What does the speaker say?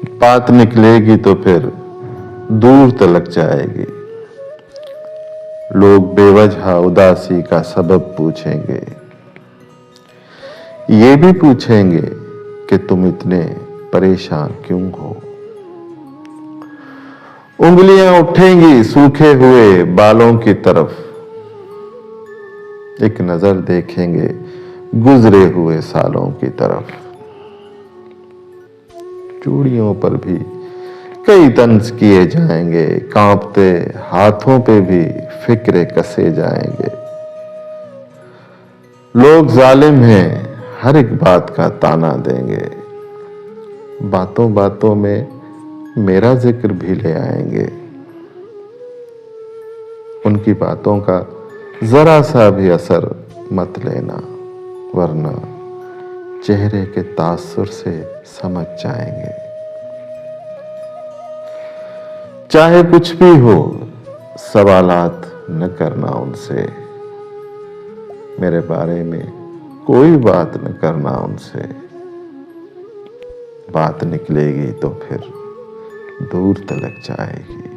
बात निकलेगी तो फिर दूर तलक जाएगी। लोग बेवजह उदासी का सबब पूछेंगे, ये भी पूछेंगे कि तुम इतने परेशान क्यों हो। उंगलियां उठेंगी सूखे हुए बालों की तरफ, एक नजर देखेंगे गुजरे हुए सालों की तरफ। चूड़ियों पर भी कई तंज किए जाएंगे, कांपते हाथों पे भी फिक्रे कसे जाएंगे। लोग जालिम हैं, हर एक बात का ताना देंगे, बातों बातों में मेरा जिक्र भी ले आएंगे। उनकी बातों का जरा सा भी असर मत लेना, वरना चेहरे के तासुर से समझ जाएंगे। चाहे कुछ भी हो, सवालात न करना उनसे, मेरे बारे में कोई बात न करना उनसे। बात निकलेगी तो फिर दूर तलक जाएगी।